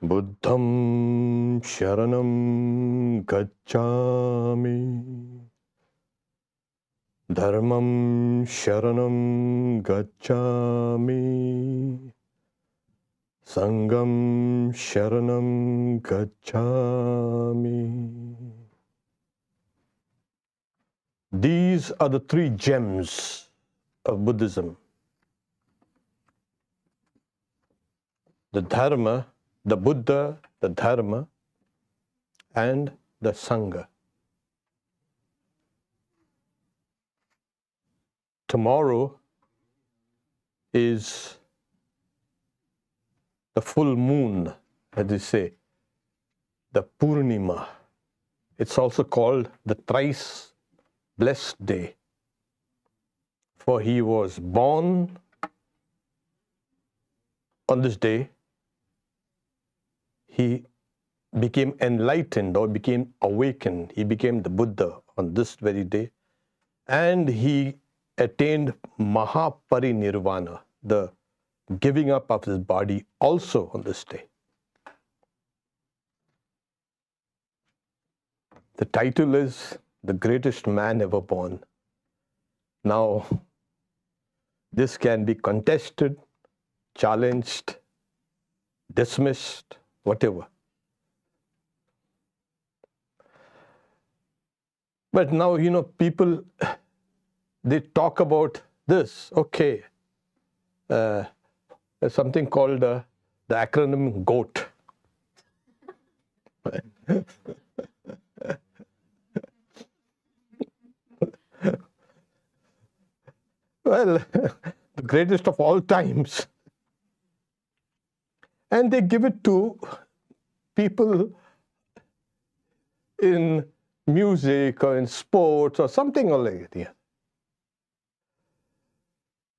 Buddham Sharanam Gacchami Dharmam Sharanam Gacchami Sangam Sharanam Gacchami. These are the three gems of Buddhism. The Dharma, the Buddha, the Dharma, and the Sangha. Tomorrow is the full moon, as they say, the Purnima. It's also called the thrice blessed day, for he was born on this day. He became enlightened or became awakened. He became the Buddha on this very day, and he attained Mahaparinirvana, the giving up of his body, also on this day. The title is The Greatest Man Ever Born. Now, this can be contested, challenged, dismissed, whatever. But now, people, they talk about this. Okay, there's something called the acronym GOAT. Well, the greatest of all times. And they give it to people in music or in sports or something like that.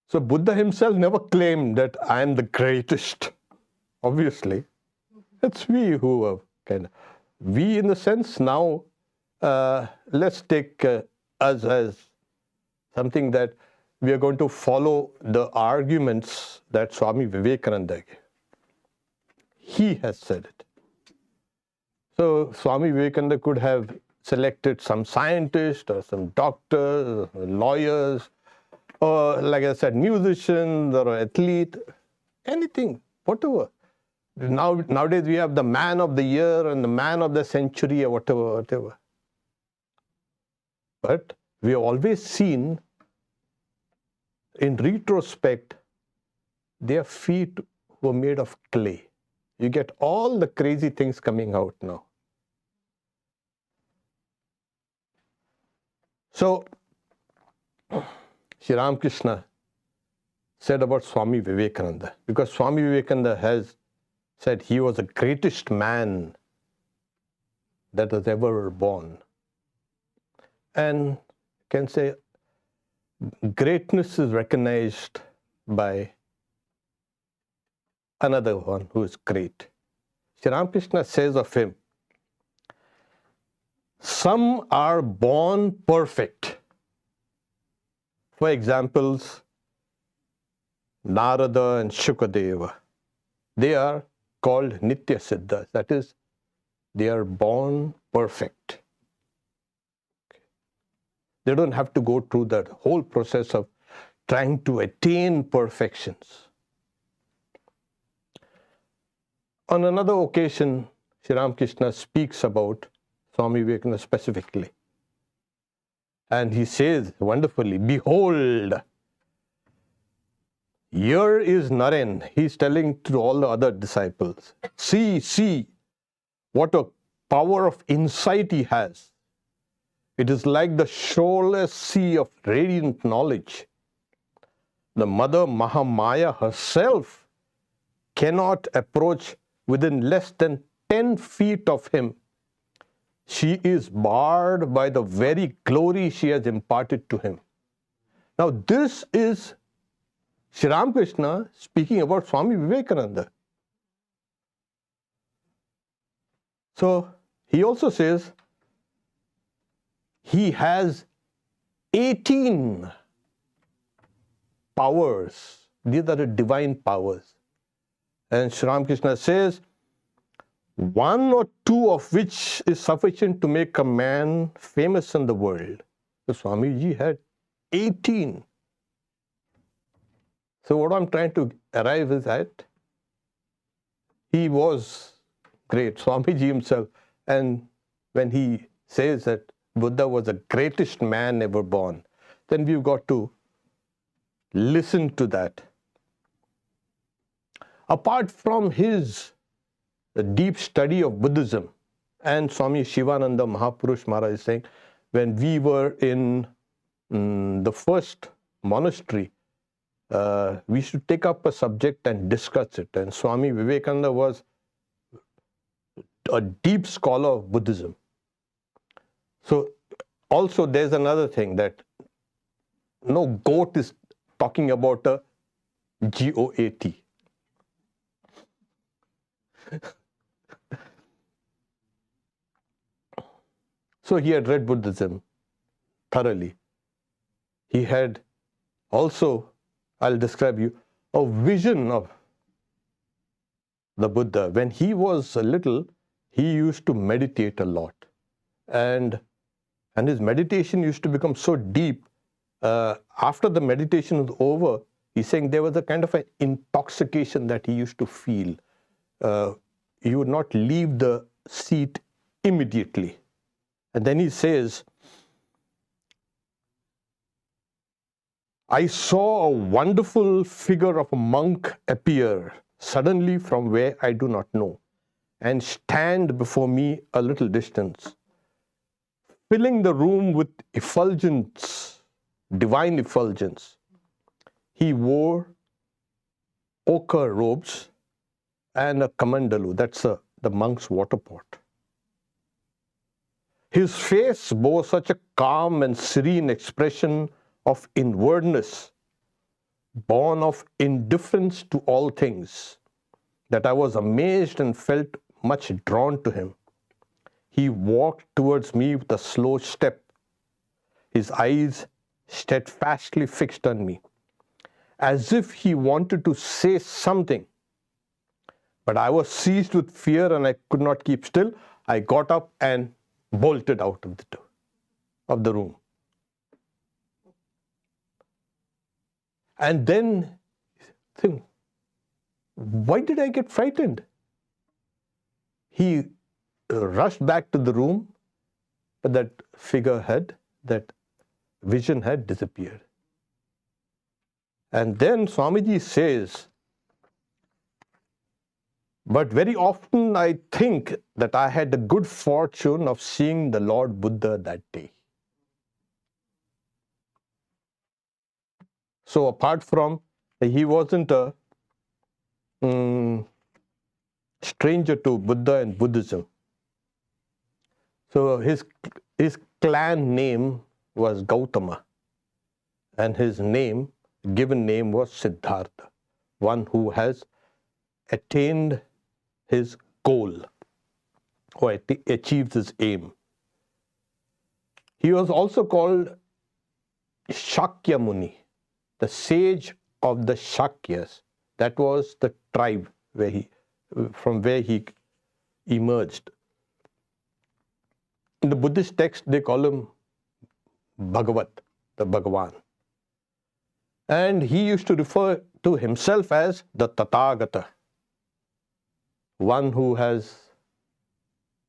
So Buddha himself never claimed that I am the greatest. Obviously, it's we who are kind of, we in the sense now, let's take us as something that we are going to follow the arguments that Swami Viveandananda gave. He has said it. So Swami Vivekananda could have selected some scientist or some doctors, or lawyers, or like I said, musicians or athlete, anything, whatever. Nowadays we have the man of the year and the man of the century or whatever. But we have always seen, in retrospect, their feet were made of clay. You get all the crazy things coming out now. So, Sri Ramakrishna said about Swami Vivekananda, because Swami Vivekananda has said he was the greatest man that was ever born. And can say greatness is recognized by another one who is great. Sri Ramakrishna says of him, some are born perfect. For examples, Narada and Shukadeva, they are called Nitya Siddhas. That is, they are born perfect. They don't have to go through that whole process of trying to attain perfections. On another occasion, Sri Ramakrishna speaks about Swami Vivekananda specifically. And he says wonderfully, behold, here is Naren. He's telling to all the other disciples, see what a power of insight he has. It is like the shoreless sea of radiant knowledge. The Mother Mahamaya herself cannot approach within less than 10 feet of him. She is barred by the very glory she has imparted to him. Now this is Sri Ramakrishna speaking about Swami Vivekananda. So he also says he has 18 powers. These are the divine powers. And Sri Ramakrishna says, one or two of which is sufficient to make a man famous in the world. So Swamiji had 18. So what I'm trying to arrive is that he was great, Swamiji himself. And when he says that Buddha was the greatest man ever born, then we've got to listen to that. Apart from his deep study of Buddhism, and Swami Shivananda Mahapurush Maharaj is saying, when we were in the first monastery, we should take up a subject and discuss it. And Swami Vivekananda was a deep scholar of Buddhism. So also there's another thing, that no goat is talking about a GOAT. So he had read Buddhism thoroughly. He had also, I'll describe you, a vision of the Buddha. When he was little, he used to meditate a lot. And his meditation used to become so deep. After the meditation was over, he's saying there was a kind of an intoxication that he used to feel. He would not leave the seat immediately. And then he says, I saw a wonderful figure of a monk appear suddenly from where I do not know, and stand before me a little distance, filling the room with effulgence, divine effulgence. He wore ochre robes and a kamandalu, that's the monk's water pot. His face bore such a calm and serene expression of inwardness, born of indifference to all things, that I was amazed and felt much drawn to him. He walked towards me with a slow step, his eyes steadfastly fixed on me, as if he wanted to say something. But I was seized with fear and I could not keep still. I got up and bolted out of the room. And then think, why did I get frightened? He rushed back to the room, but that vision had disappeared. And then Swamiji says, but very often I think that I had the good fortune of seeing the Lord Buddha that day. So apart from, he wasn't a stranger to Buddha and Buddhism. So his clan name was Gautama, and his given name was Siddhartha, one who has attained his goal or achieved his aim. He was also called Shakya Muni, the sage of the Shakyas. That was the tribe from where he emerged. In the Buddhist text, they call him Bhagavat, the Bhagavan. And he used to refer to himself as the Tathagata, one who has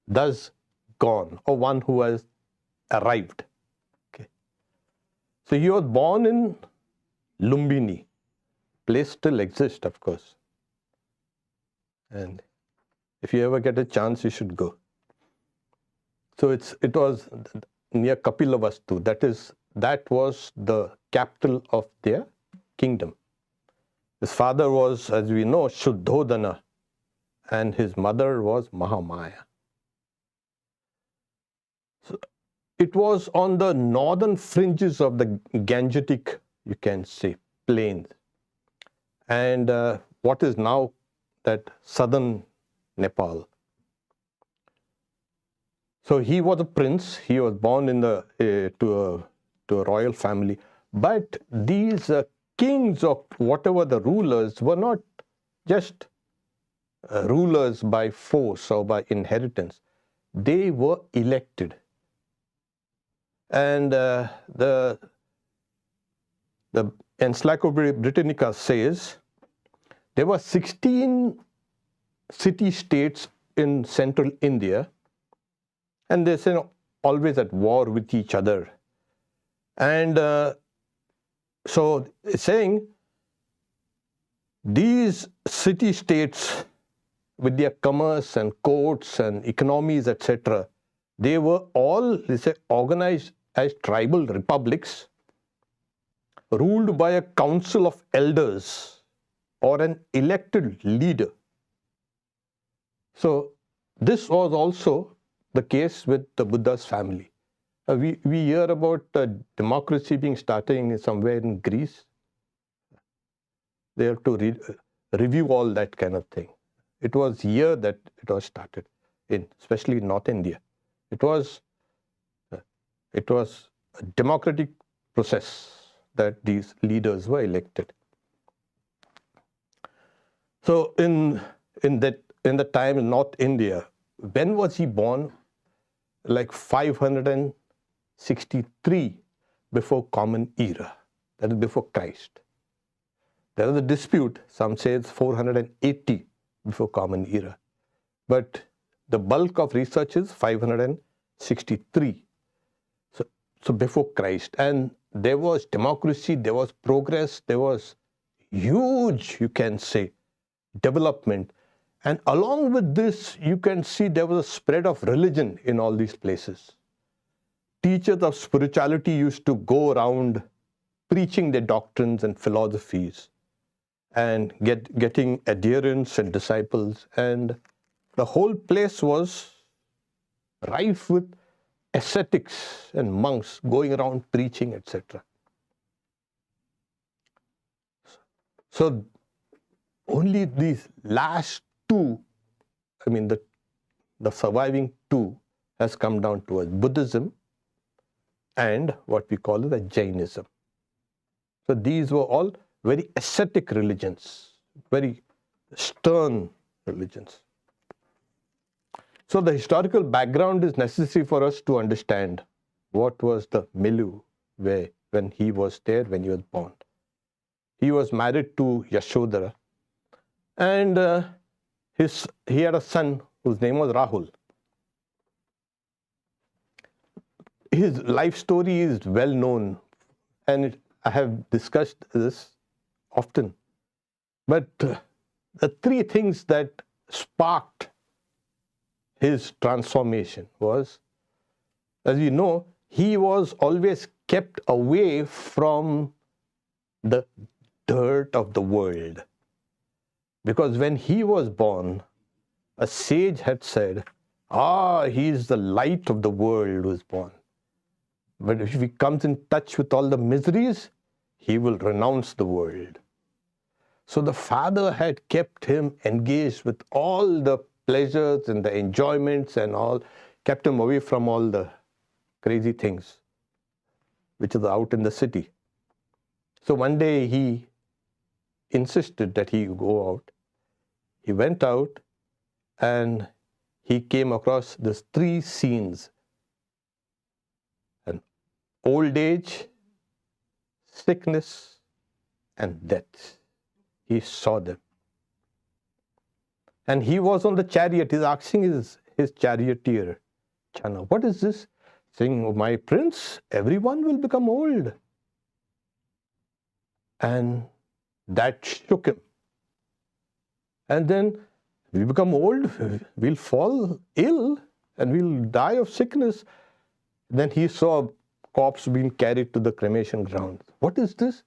thus gone, or one who has arrived. Okay. So he was born in Lumbini. Place still exists, of course. And if you ever get a chance, you should go. So it was near Kapilavastu. That was the capital of their kingdom. His father was, as we know, Shuddhodana, and his mother was Mahamaya. So it was on the northern fringes of the Gangetic, you can say, plains, and what is now that southern Nepal. So he was a prince. He was born to a royal family. But these kings or whatever the rulers were not just rulers by force or by inheritance. They were elected. And the Encyclopedia Britannica says there were 16 city-states in central India, and they're always at war with each other. And so it's saying these city-states with their commerce and courts and economies, etc., they were all, they say, organized as tribal republics ruled by a council of elders or an elected leader. So this was also the case with the Buddha's family. We hear about democracy being starting somewhere in Greece. They have to review all that kind of thing. It was here that it was started, especially in North India. It was a democratic process that these leaders were elected. So in the time in North India, when was he born? Like 563 before Common Era, that is before Christ. There is a dispute. Some say it's 480 before Common Era, but the bulk of research is 563. So before Christ, and there was democracy, there was progress, there was huge, you can say, development. And along with this, you can see there was a spread of religion in all these places. Teachers of spirituality used to go around preaching their doctrines and philosophies and getting adherents and disciples. And the whole place was rife with ascetics and monks going around preaching, etc. So only these last two, I mean the surviving two, has come down to us, Buddhism and what we call the Jainism. So these were all very ascetic religions, very stern religions. So the historical background is necessary for us to understand what was the milieu when he was there, when he was born. He was married to Yashodhara, and he had a son whose name was Rahul. His life story is well known, and I have discussed this often. But the three things that sparked his transformation was, as you know, he was always kept away from the dirt of the world. Because when he was born, a sage had said, he is the light of the world who is born. But if he comes in touch with all the miseries, he will renounce the world. So the father had kept him engaged with all the pleasures and the enjoyments and all, kept him away from all the crazy things which is out in the city. So one day he insisted that he go out. He went out and he came across these three scenes: an old age, sickness, and death. He saw them. And he was on the chariot. He's asking his charioteer, Chana, what is this? Saying, oh, my prince, everyone will become old. And that shook him. And then we become old, we'll fall ill, and we'll die of sickness. Then he saw a corpse being carried to the cremation ground. What is this?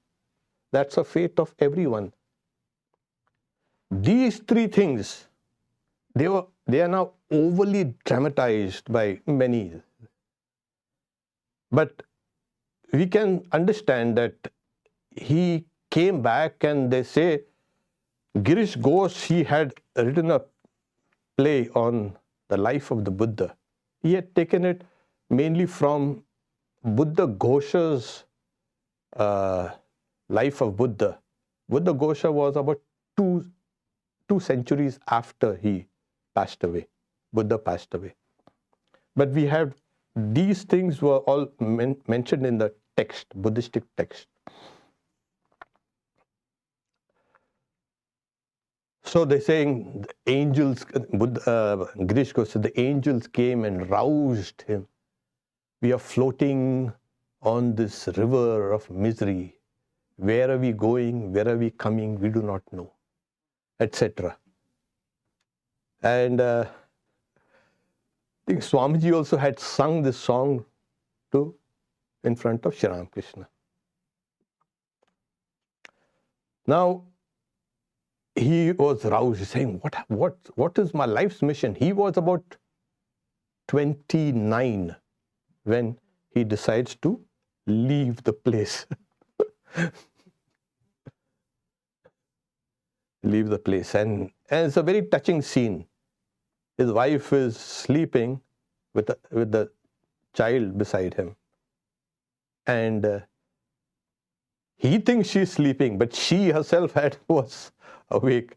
That's the fate of everyone. These three things, they are now overly dramatized by many. But we can understand that he came back, and they say Girish Ghosh, he had written a play on the life of the Buddha. He had taken it mainly from Buddha Ghosha's life of Buddha. Buddha Ghosha was about 2 centuries after he passed away, Buddha passed away. But we have, these things were all mentioned in the text, Buddhistic text. So they're saying the angels, Girish Ghosh said, the angels came and roused him. We are floating on this river of misery. Where are we going? Where are we coming? We do not know, etc. And I think Swamiji also had sung this song too in front of Shri Ramakrishna. Now, he was roused, saying, what is my life's mission? He was about 29 when he decides to leave the place. Leave the place. And it's a very touching scene. His wife is sleeping with the child beside him. And he thinks she's sleeping, but she herself was awake.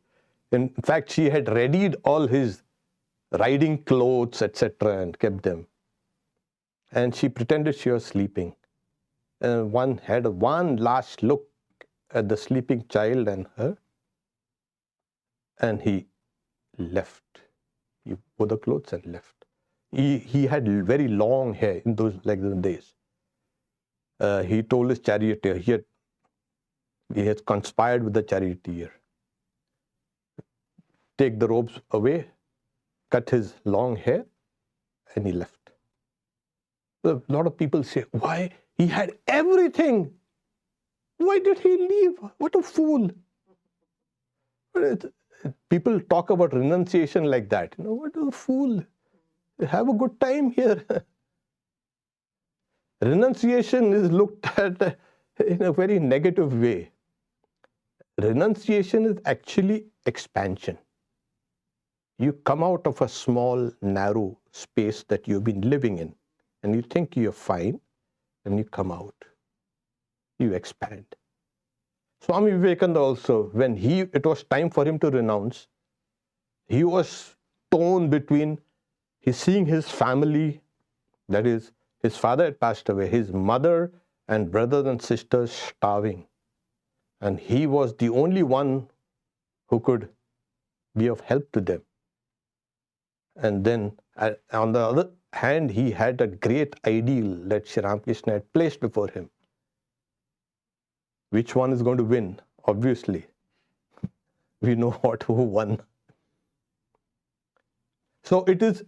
In fact, she had readied all his riding clothes, etc., and kept them. And she pretended she was sleeping. And one had one last look at the sleeping child and her, and he left. He wore the clothes and left. He had very long hair in those days. He told his charioteer, he had conspired with the charioteer. Take the robes away, cut his long hair, and he left. A lot of people say, why? He had everything. Why did he leave? What a fool. People talk about renunciation like that. What a fool. Have a good time here. Renunciation is looked at in a very negative way. Renunciation is actually expansion. You come out of a small, narrow space that you've been living in, and you think you're fine, and you come out. You expand. Swami Vivekananda also, when it was time for him to renounce, he was torn between seeing his family, that is, his father had passed away, his mother and brothers and sisters starving. And he was the only one who could be of help to them. And then, on the other hand, he had a great ideal that Shri Ramakrishna had placed before him. Which one is going to win? Obviously, we know who won. So it is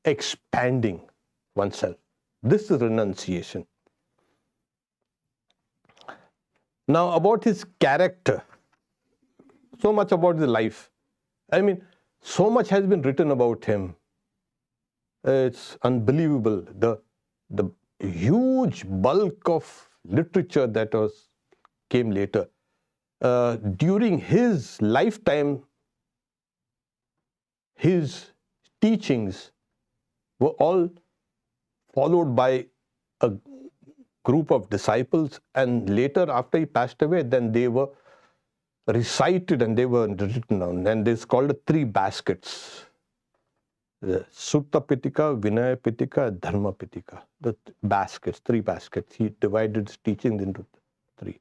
expanding oneself. This is renunciation. Now about his character, so much about his life. I mean, so much has been written about him. It's unbelievable. The huge bulk of literature that came later. During his lifetime, his teachings were all followed by a group of disciples, and later, after he passed away, then they were recited and they were written down, and it's called 3 baskets. The Sutta Pitaka, Vinaya Pitaka, Dharma Pitaka. The baskets, 3 baskets. He divided his teachings into 3.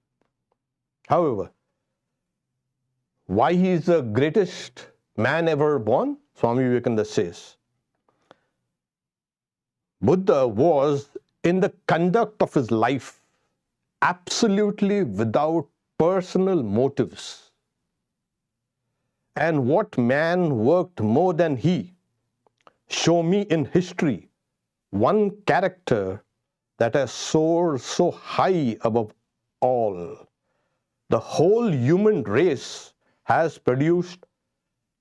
However, why he is the greatest man ever born? Swami Vivekananda says, Buddha was in the conduct of his life absolutely without personal motives. And what man worked more than he? Show me in history one character that has soared so high above all. The whole human race has produced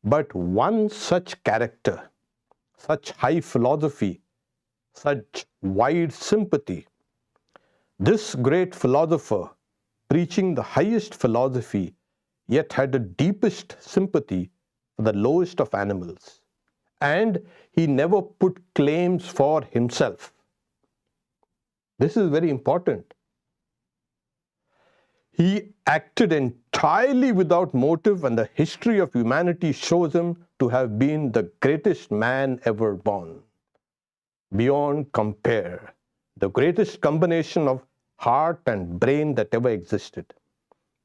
but one such character, such high philosophy, such wide sympathy. This great philosopher, preaching the highest philosophy, yet had the deepest sympathy for the lowest of animals. And he never put claims for himself. This is very important. He acted and entirely without motive, and the history of humanity shows him to have been the greatest man ever born. Beyond compare, the greatest combination of heart and brain that ever existed.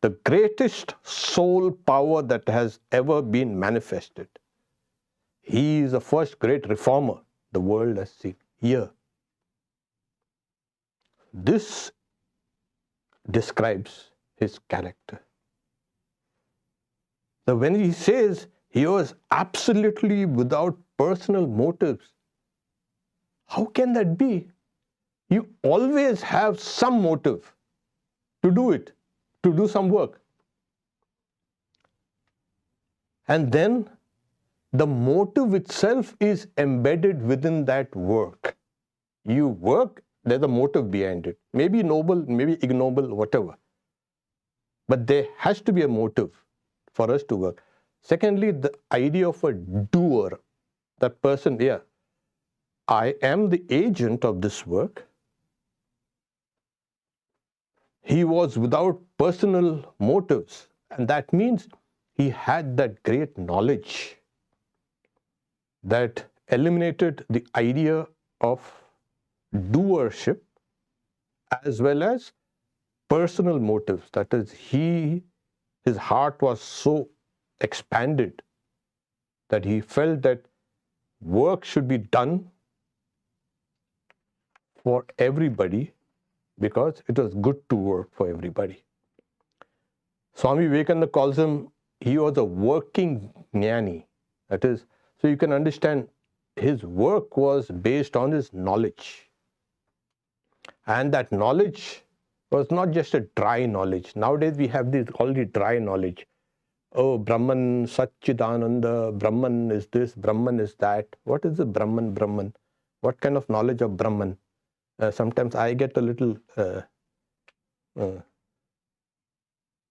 The greatest soul power that has ever been manifested. He is the first great reformer the world has seen here. This describes his character. So when he says he was absolutely without personal motives, how can that be? You always have some motive to do it, to do some work. And then the motive itself is embedded within that work. You work, there's a motive behind it. Maybe noble, maybe ignoble, whatever. But there has to be a motive for us to work. Secondly, the idea of a doer. That person, yeah, I am the agent of this work. He was without personal motives. And that means he had that great knowledge that eliminated the idea of doership as well as personal motives. That is, his heart was so expanded that he felt that work should be done for everybody because it was good to work for everybody. Swami Vivekananda calls him, he was a working jnani. That is, so you can understand his work was based on his knowledge. And that knowledge was not just a dry knowledge. Nowadays we have this already dry knowledge. Oh, Brahman, Satchidananda, Brahman is this, Brahman is that. What is the Brahman, Brahman? What kind of knowledge of Brahman? Sometimes I get a little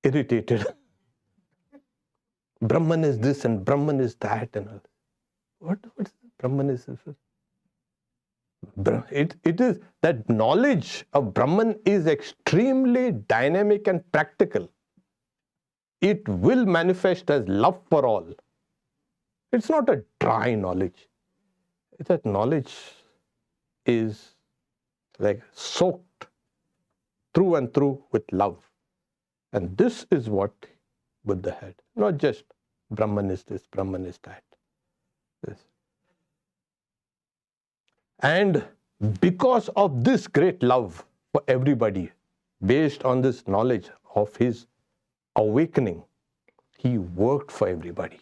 irritated. Brahman is this and Brahman is that and all. What is Brahman is this? It is that knowledge of Brahman is extremely dynamic and practical. It will manifest as love for all. It's not a dry knowledge. That knowledge is like soaked through and through with love. And this is what Buddha had. Not just Brahman is this, Brahman is that. This. And because of this great love for everybody, based on this knowledge of his awakening, he worked for everybody.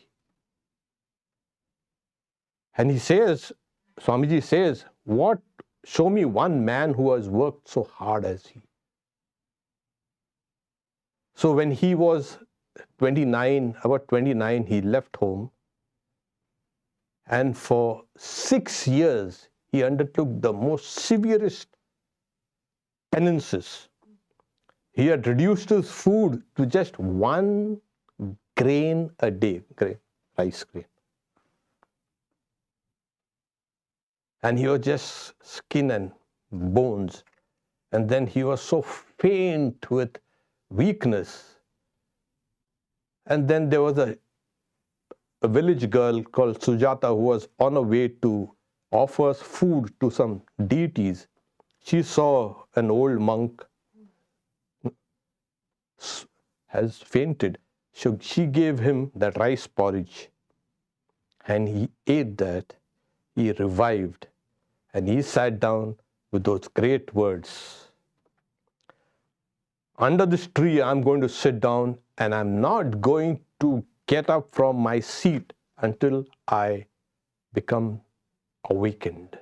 And he says, Swamiji says, show me one man who has worked so hard as he. So when he was about 29, he left home. And for 6 years, he undertook the most severest penances. He had reduced his food to just 1 grain a day, rice grain. And he was just skin and bones. And then he was so faint with weakness. And then there was a village girl called Sujata who was on her way to offer food to some deities. She saw an old monk has fainted. So she gave him that rice porridge. And he ate that. He revived. And he sat down with those great words. Under this tree, I'm going to sit down and I'm not going to get up from my seat until I become awakened.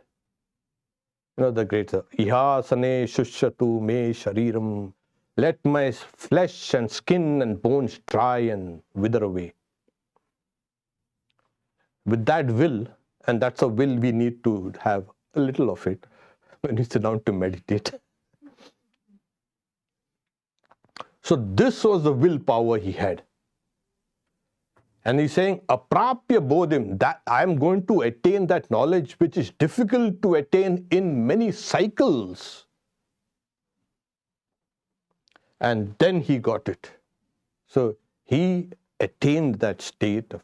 You know the great, Ihasane shushatu me shariram. Let my flesh and skin and bones dry and wither away. With that will, and that's a will we need to have a little of it when we sit down to meditate. So this was the willpower he had. And he's saying, aprapya bodhim, that I'm going to attain that knowledge which is difficult to attain in many cycles. And then he got it. So he attained that state of,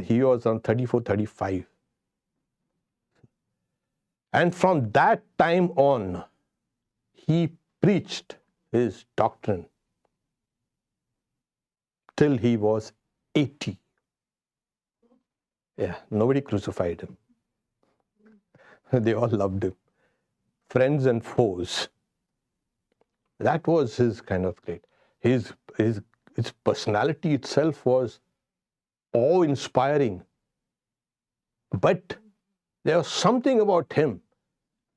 he was around 34, 35. And from that time on, he preached his doctrine till he was 80. Yeah, nobody crucified him. They all loved him. Friends and foes. That was his kind of great. His personality itself was awe-inspiring. But there was something about him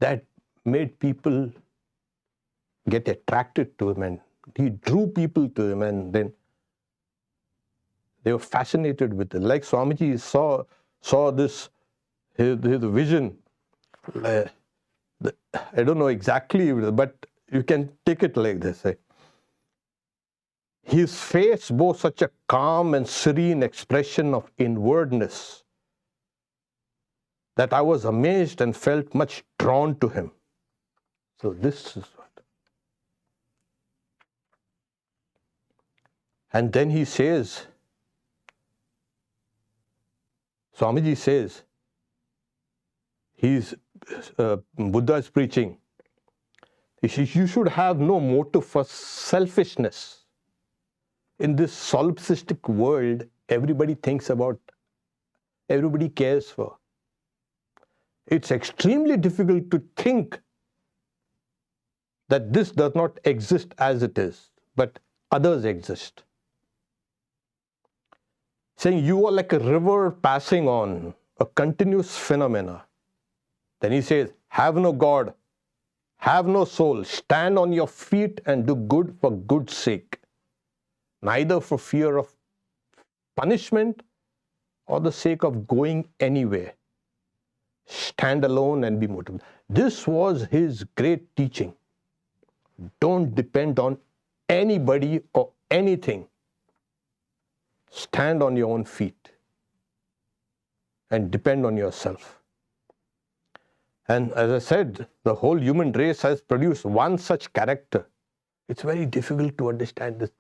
that made people get attracted to him, and he drew people to him, and then they were fascinated with it. Like Swamiji saw this, his vision. I don't know exactly, but you can take it like this. His face bore such a calm and serene expression of inwardness that I was amazed and felt much drawn to him. So this is what. And then he says, Swamiji says, Buddha is preaching. He says, you should have no motive for selfishness. In this solipsistic world, everybody thinks about, everybody cares for. It's extremely difficult to think that this does not exist as it is, but others exist. Saying you are like a river passing on, a continuous phenomena. Then he says, have no God, have no soul, stand on your feet and do good for good's sake, neither for fear of punishment or the sake of going anywhere. Stand alone and be motivated. This was his great teaching. Don't depend on anybody or anything. Stand on your own feet and depend on yourself. And as I said, the whole human race has produced one such character. It's very difficult to understand this.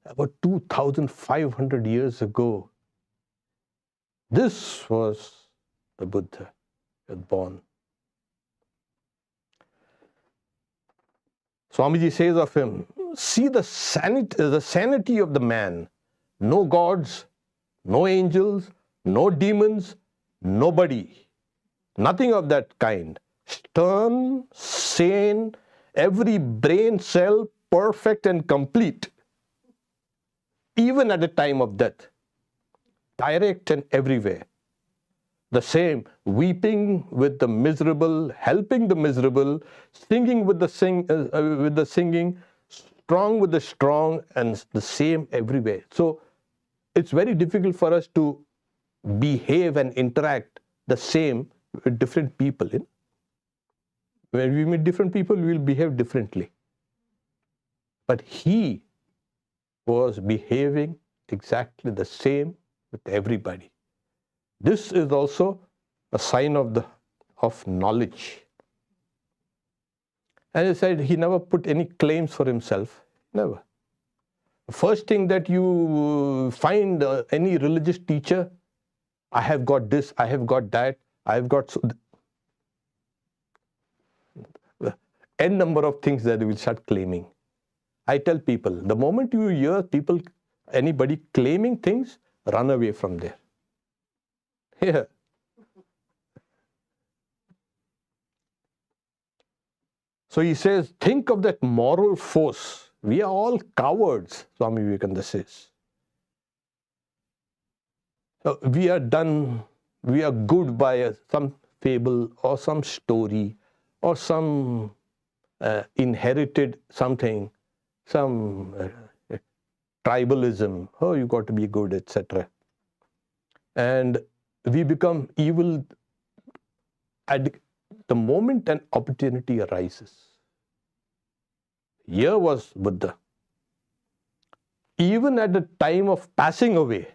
About 2,500 years ago, this was the Buddha who was born. Swamiji says of him, see the sanity of the man. No gods, no angels, no demons, nobody. Nothing of that kind. Stern, sane, every brain cell perfect and complete. Even at the time of death. Direct and everywhere. The same, weeping with the miserable, helping the miserable, singing with the singing, strong with the strong, and the same everywhere. So it's very difficult for us to behave and interact the same with different people. When we meet different people, we will behave differently. But he was behaving exactly the same with everybody. This is also a sign of knowledge. As I said, he never put any claims for himself. Never. The first thing that you find any religious teacher, I have got this, I have got that, I have got n number of things that they will start claiming. I tell people, the moment you hear anybody claiming things, run away from there. Yeah. So he says, think of that moral force. We are all cowards, Swami Vivekananda says. So we are good by some fable or some story or some inherited something, some tribalism. Oh, you got to be good, etc. And we become evil at the moment an opportunity arises. Here was Buddha. Even at the time of passing away,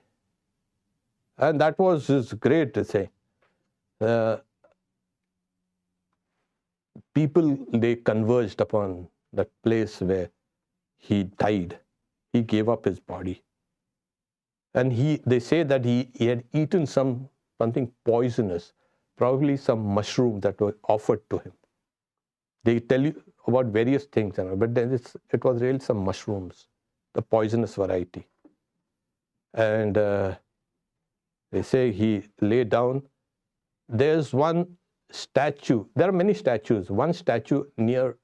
and that was his great say. People, they converged upon that place where he died. he gave up his body. And they say that he had eaten something poisonous, probably some mushroom that was offered to him. They tell you about various things, but then it was really some mushrooms, the poisonous variety. And they say he lay down. There's one statue. There are many statues. One statue near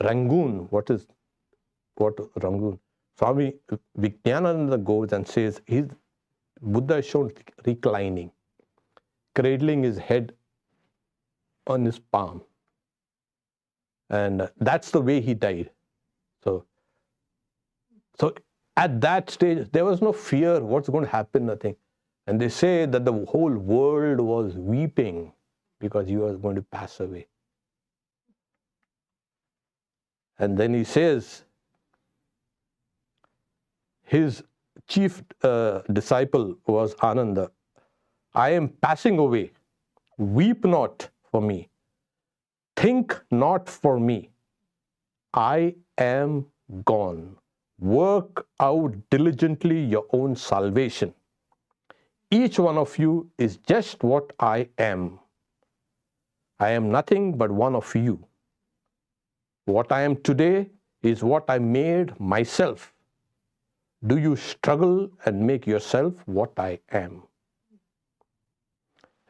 Rangoon. What Rangoon? Swami Viveandananda goes and says Buddha is shown reclining, cradling his head on his palm. And that's the way he died. So at that stage, there was no fear, what's going to happen, nothing. And they say that the whole world was weeping because he was going to pass away. And then he says, his chief disciple was Ananda. I am passing away. Weep not for me. Think not for me. I am gone. Work out diligently your own salvation. Each one of you is just what I am. I am nothing but one of you. What I am today is what I made myself. Do you struggle and make yourself what I am?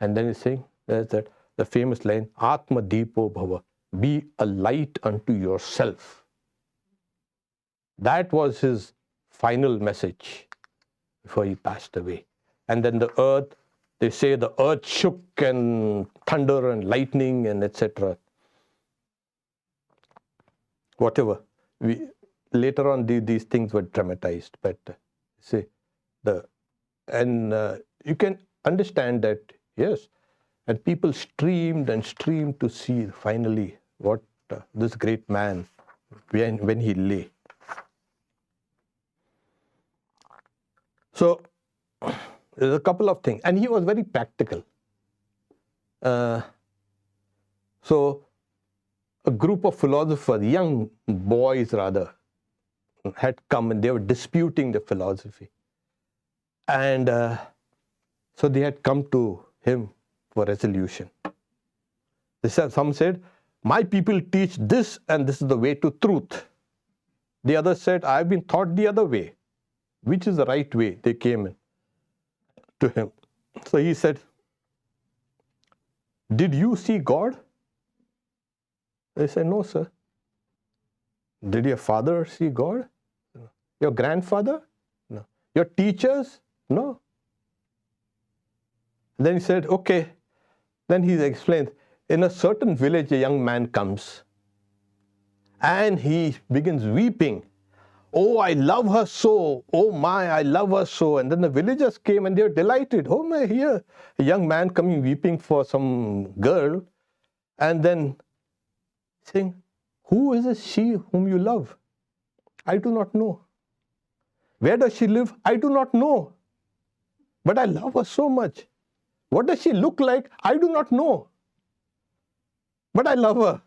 And then he's saying, there's the famous line, Atma Deepo Bhava, be a light unto yourself. That was his final message before he passed away. And then the earth, they say the earth shook and thunder and lightning and etc. Whatever. Later on, these things were dramatized. But you can understand that, yes, and people streamed and streamed to see finally what this great man, when he lay. So, there's a couple of things. And he was very practical. So, a group of philosophers, young boys rather, had come and they were disputing the philosophy. And so they had come to him for resolution. Some said, my people teach this and this is the way to truth. The others said, I've been taught the other way. Which is the right way? They came in to him. So he said, did you see God? They said, no, sir. Did your father see God? No. Your grandfather? No. Your teachers? No. Then he said, okay. Then he explained, in a certain village, a young man comes and he begins weeping. Oh, I love her so. Oh my, I love her so. And then the villagers came and they were delighted. Oh my, here, a young man coming weeping for some girl. And then saying, who is she whom you love? I do not know. Where does she live? I do not know. But I love her so much. What does she look like? I do not know. But I love her.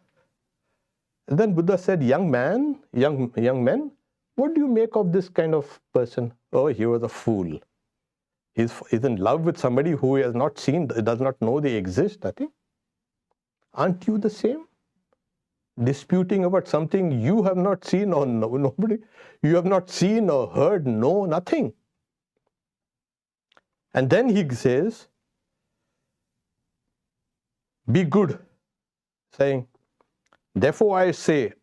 And then Buddha said, young men, what do you make of this kind of person? Oh, he was a fool. He's in love with somebody who he has not seen, does not know they exist, I think. Aren't you the same? Disputing about something you have not seen or nobody, you have not seen or heard, no, nothing. And then he says, be good, saying, therefore I say,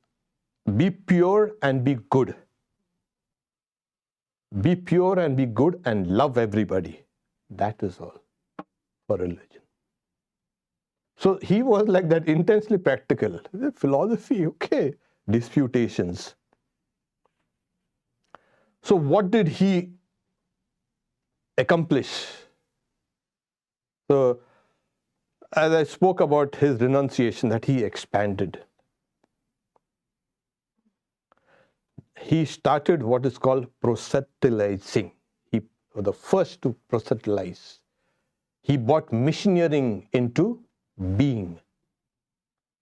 be pure and be good. Be pure and be good and love everybody. That is all for religion. So he was like that, intensely practical. Philosophy, okay. Disputations. So what did he accomplish? So as I spoke about his renunciation, that he expanded. He started what is called proselytizing. He was the first to proselytize. He brought missionarying into being.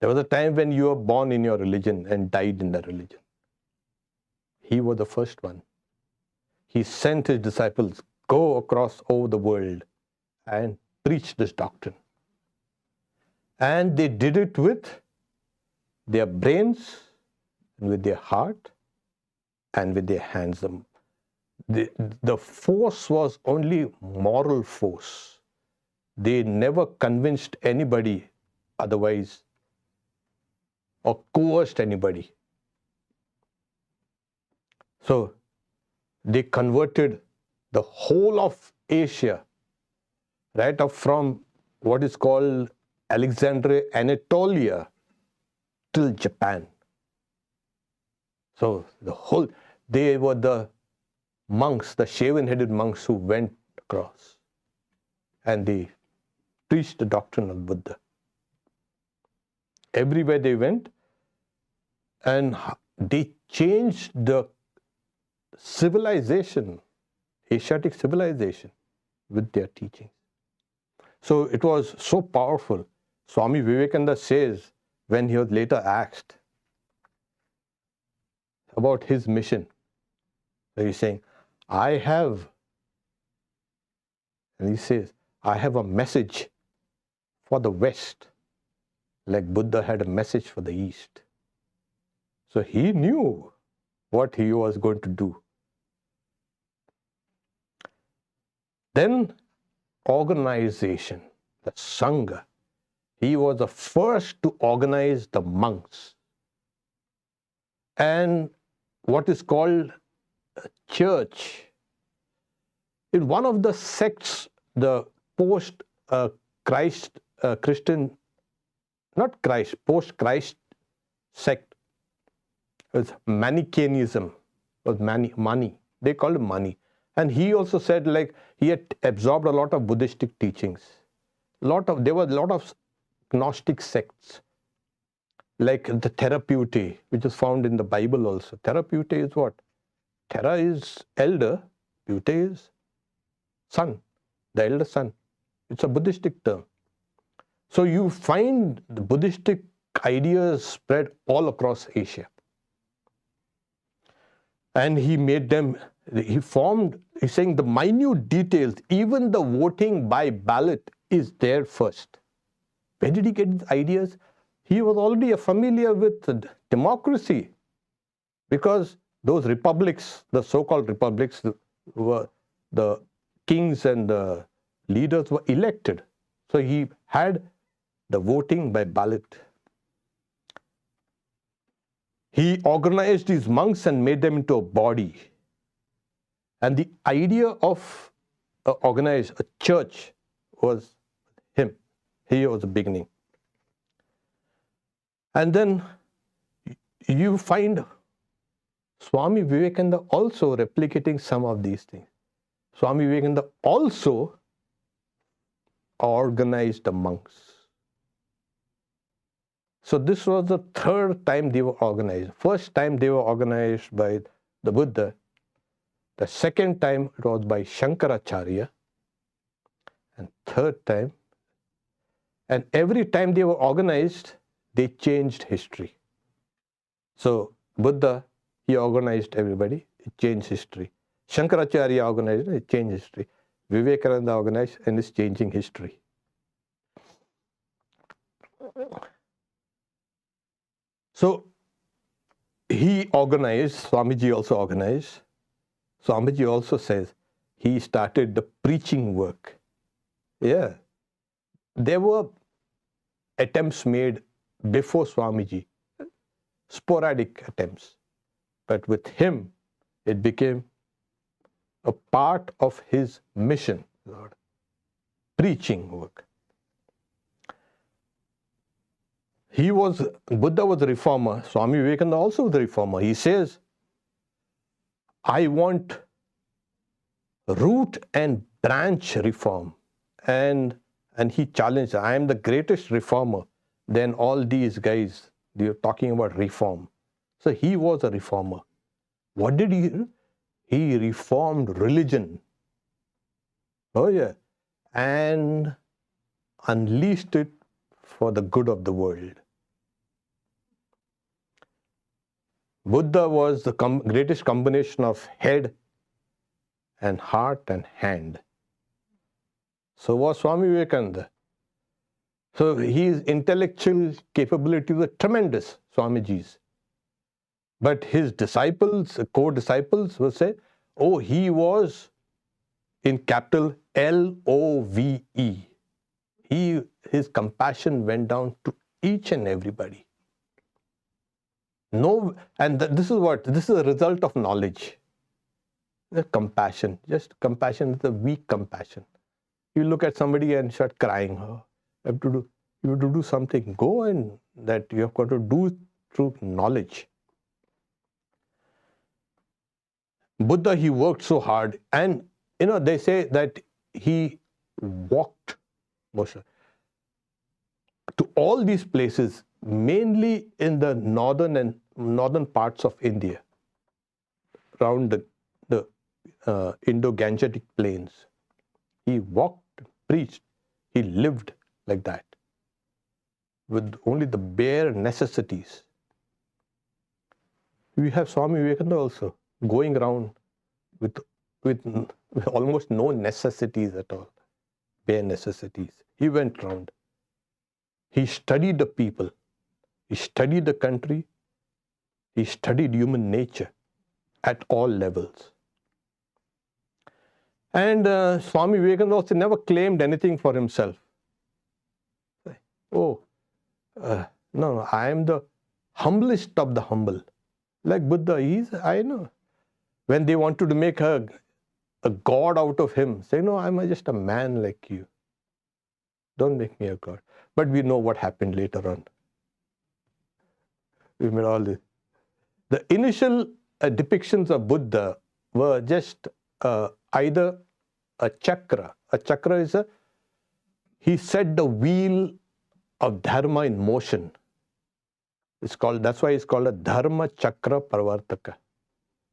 There was a time when you were born in your religion and died in the religion. He was the first one he sent his disciples, go across over the world and preach this doctrine. And they did it with their brains, and with their heart, and with their hands. The force was only moral force. They never convinced anybody otherwise or coerced anybody. So they converted the whole of Asia, right up from what is called Alexandria, Anatolia, till Japan. So they were the monks, the shaven-headed monks who went across, and they preached the doctrine of Buddha. Everywhere they went, and they changed the civilization, Asiatic civilization, with their teachings. So it was so powerful. Swami Vivekananda says, when he was later asked about his mission, he's saying, and he says, I have a message for the West, like Buddha had a message for the East. So he knew what he was going to do. Then organization, the Sangha. He was the first to organize the monks. And what is called a church. In one of the sects, the post-Christ Christian, not Christ, post-Christ sect, was Manichaeism, was money. They called it money. And he also said, like, he had absorbed a lot of Buddhistic teachings. There were a lot of Gnostic sects, like the Therapeutae, which is found in the Bible also. Therapeutae is what? Thera is elder, Pute is son, the elder son. It's a Buddhistic term. So you find the Buddhistic ideas spread all across Asia. And he made them, he's saying the minute details, even the voting by ballot is there first. Where did he get these ideas? He was already familiar with democracy, because those republics, the so-called republics, were the kings and the leaders were elected. So he had the voting by ballot. He organized these monks and made them into a body. And the idea of organize a church was him. He was the beginning. And then you find Swami Vivekananda also replicating some of these things. Swami Vivekananda also organized the monks. So this was the third time they were organized. First time they were organized by the Buddha. The second time it was by Shankaracharya. And third time. And every time they were organized, they changed history. So Buddha, he organized everybody, it changed history. Shankaracharya organized, it changed history. Vivekananda organized, and it's changing history. So he organized, Swamiji also organized. Swamiji also says he started the preaching work. Yeah. There were attempts made before Swamiji, sporadic attempts. But with him, it became a part of his mission, Lord. Preaching work. Buddha was a reformer. Swami Vivekananda also was a reformer. He says, I want root and branch reform. And he challenged, I am the greatest reformer than all these guys. They are talking about reform. So he was a reformer. What did he do? He reformed religion. Oh yeah. And unleashed it for the good of the world. Buddha was the greatest combination of head and heart and hand. So was Swami Vivekananda. So his intellectual capability was tremendous, Swamiji's. But his disciples, co-disciples will say, oh, he was in capital Love. His compassion went down to each and everybody. No, and this is a result of knowledge. The compassion, just compassion is a weak compassion. You look at somebody and start crying. Oh, you have to do something. Go and that you have got to do it through knowledge. Buddha, he worked so hard, and they say that he walked to all these places, mainly in the northern parts of India, around the Indo-Gangetic plains. He walked, preached, he lived like that, with only the bare necessities. We have Swami Vivekananda also going around with almost no necessities at all, bare necessities. He went around. He studied the people. He studied the country. He studied human nature at all levels. And Swami Vivekananda also never claimed anything for himself. Oh, no, I am the humblest of the humble. Like Buddha, I know. When they wanted to make a god out of him, say, no, I'm just a man like you. Don't make me a god. But we know what happened later on. We made all this. The initial depictions of Buddha were just either a chakra. A chakra is he set the wheel of dharma in motion. That's why it's called a dharma chakra pravartaka.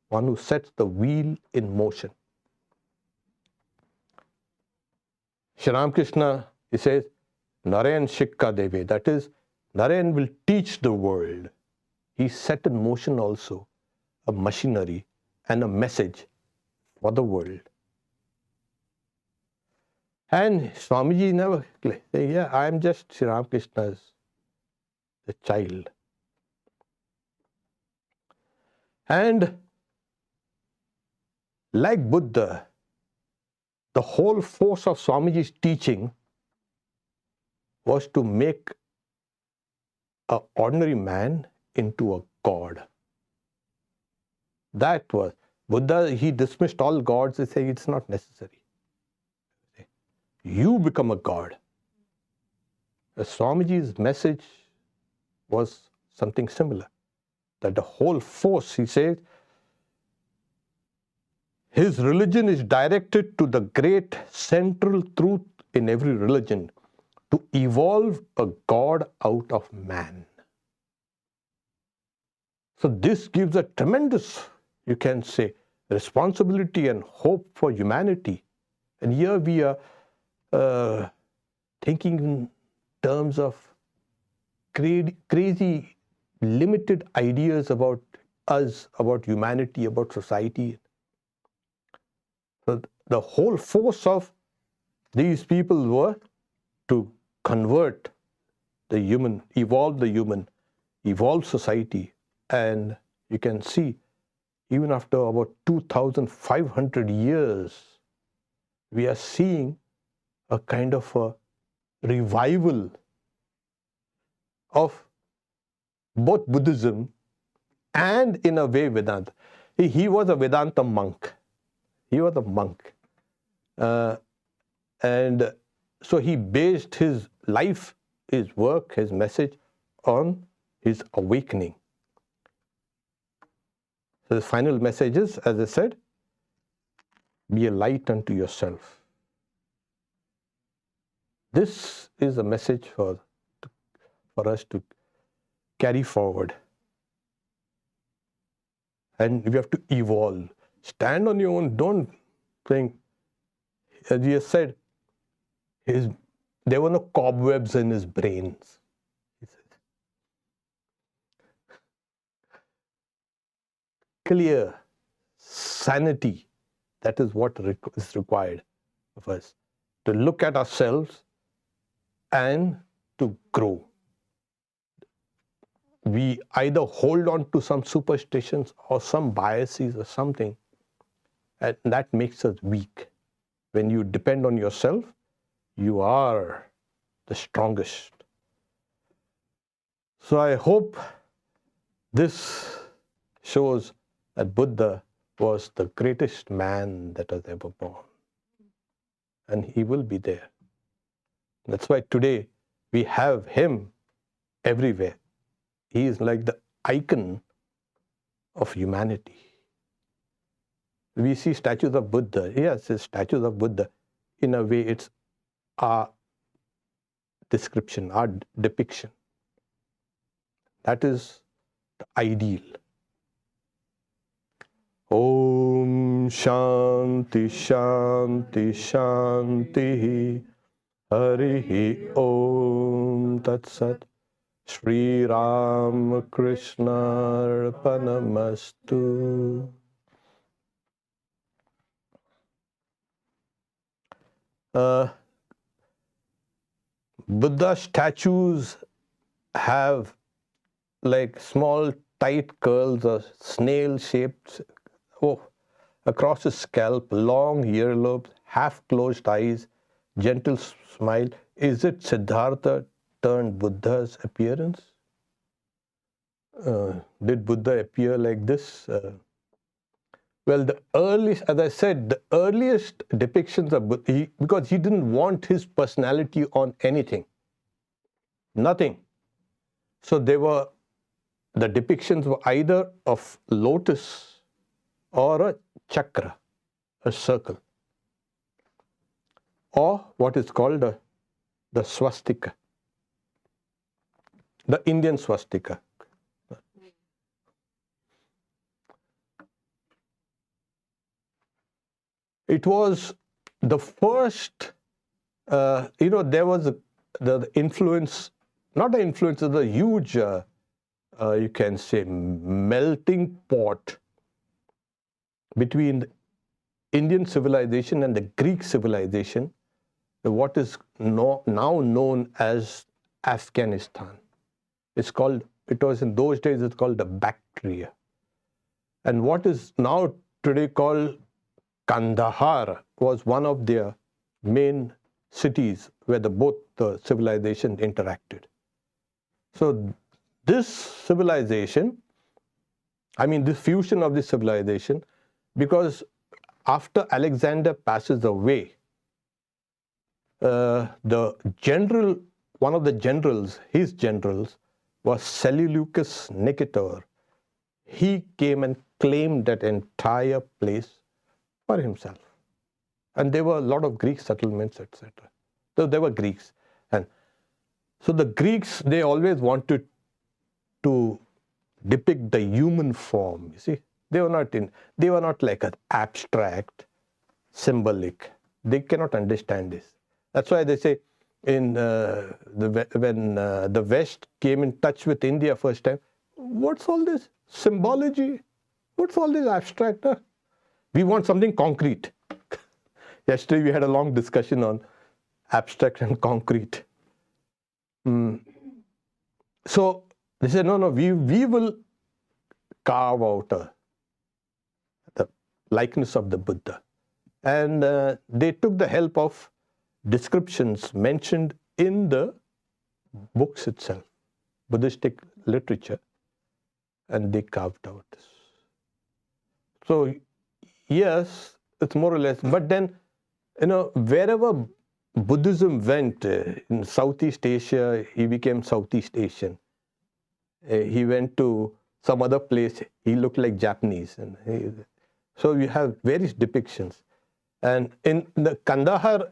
One who sets the wheel in motion. Shri Ramakrishna, he says, Narayan Shikha Deve. That is, Narayan will teach the world. He set in motion also a machinery and a message for the world. And Swamiji never say, yeah, I am just Shri Ramakrishna's the child. And like Buddha, the whole force of Swamiji's teaching was to make an ordinary man into a god. That was Buddha. He dismissed all gods. He said it's not necessary. You become a god. Swamiji's message was something similar. That the whole force, he says, his religion is directed to the great central truth in every religion, to evolve a god out of man. So this gives a tremendous, you can say, responsibility and hope for humanity. And here we are thinking in terms of crazy, limited ideas about us, about humanity, about society. So the whole force of these people were to convert the human, evolve society. And you can see, even after about 2,500 years, we are seeing a kind of a revival of both Buddhism and, in a way, Vedanta. He was a Vedanta monk. He was a monk. And so he based his life, his work, his message on his awakening. So the final message is, as I said, be a light unto yourself. This is a message for us to carry forward. And we have to evolve. Stand on your own. Don't think, as he has said, there were no cobwebs in his brains. He said. Clear, sanity, That is what is required of us, to look at ourselves and to grow. We either hold on to some superstitions or some biases or something, and that makes us weak. When you depend on yourself, you are the strongest. So I hope this shows that Buddha was the greatest man that has ever born. And he will be there. That's why today we have him everywhere. He is like the icon of humanity. We see statues of Buddha. Yes, it's statues of Buddha. In a way, it's our description, our depiction. That is the ideal. Om Shanti Shanti Shanti Harihi Om Tat Sat Shri Ram Krishna Arpanamastu. Buddha statues have like small tight curls or snail shaped across his scalp, long earlobes, half closed eyes, gentle smile. Is it Siddhartha turned Buddha's appearance? Did Buddha appear like this? Well, the earliest, as I said, the earliest depictions of Buddha, because he didn't want his personality on anything, nothing. So the depictions were either of lotus or a chakra, a circle, or what is called the swastika, the Indian swastika. It was the first, there was the influence, not the influence, of the huge, you can say, melting pot between the Indian civilization and the Greek civilization, what is now known as Afghanistan. It was in those days, it's called the Bactria. And what is now today called Kandahar was one of their main cities where both the civilizations interacted. So this civilization, this fusion of this civilization, because after Alexander passes away, one of the generals, his generals, was Seleucus Nicator. He came and claimed that entire place for himself. And there were a lot of Greek settlements, etc. So there were Greeks. And so the Greeks, they always wanted to depict the human form, you see. They were not like an abstract, symbolic. They cannot understand this. That's why they say when the West came in touch with India first time, what's all this symbology? What's all this abstract? We want something concrete. Yesterday we had a long discussion on abstract and concrete. So they said, no, we will carve out the likeness of the Buddha. And they took the help of descriptions mentioned in the books itself, Buddhistic literature, and they carved out this. So yes, it's more or less, but then, wherever Buddhism went, in Southeast Asia, he became Southeast Asian. He went to some other place, he looked like Japanese. So you have various depictions. And in the Kandahar,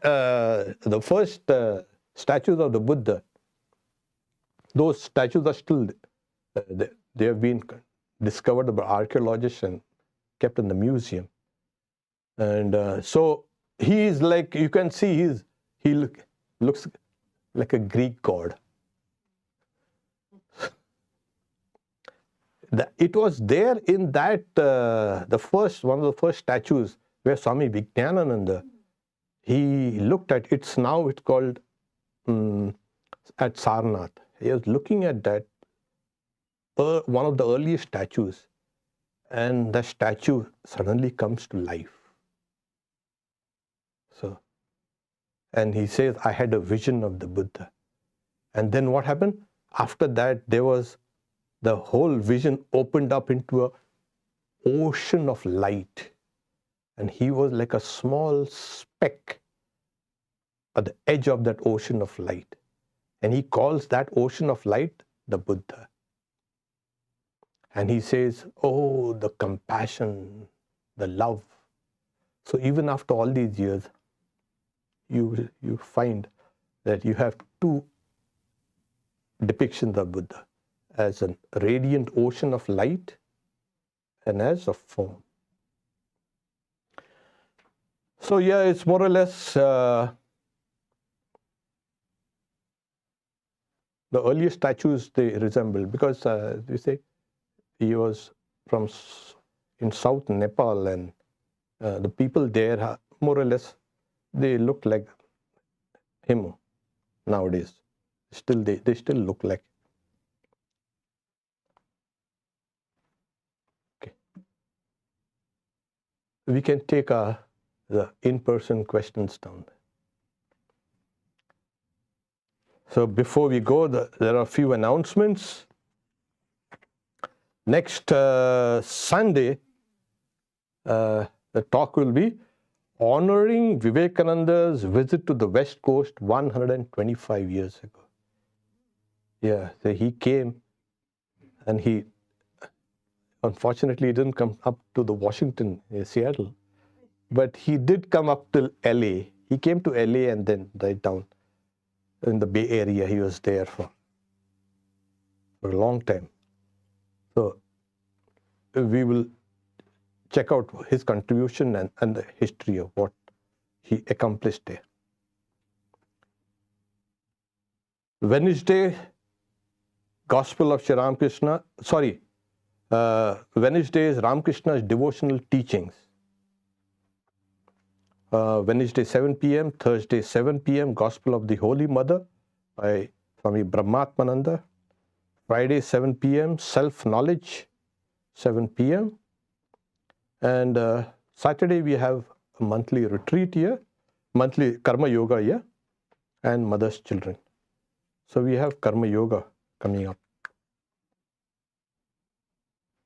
the first statues of the Buddha, those statues are still, they have been discovered by archaeologists and kept in the museum. And so he is like, you can see he looks like a Greek god. It was there in that, one of the first statues where Swami Viveandananda, he looked at, it's called at Sarnath. He was looking at that, one of the earliest statues, and the statue suddenly comes to life. So, and he says, I had a vision of the Buddha. And then what happened? After that, there was the whole vision opened up into an ocean of light. And he was like a small speck at the edge of that ocean of light. And he calls that ocean of light the Buddha. And he says, oh, the compassion, the love. So even after all these years, you find that you have two depictions of Buddha, as a radiant ocean of light and as a form. So yeah, it's more or less the earliest statues they resemble, because you say he was in South Nepal, and the people there more or less they look like him nowadays. Still they still look like. Okay. We can take the in-person questions down. So before we go, there are a few announcements. Next Sunday, the talk will be honoring Vivekananda's visit to the West Coast 125 years ago. Yeah, so he came, and he unfortunately didn't come up to the Washington, Seattle, but he did come up to LA. He came to LA and then died down in the Bay Area. He was there for a long time. So we will check out his contribution and the history of what he accomplished there. Wednesday, Gospel of Sri Ramakrishna, Wednesday is Ramakrishna's devotional teachings. Wednesday 7 p.m., Thursday 7 p.m., Gospel of the Holy Mother by Swami Brahmatmananda. Friday 7 p.m., Self-Knowledge, 7 p.m. And Saturday we have a monthly retreat here, monthly Karma Yoga here, and Mother's Children. So we have Karma Yoga coming up.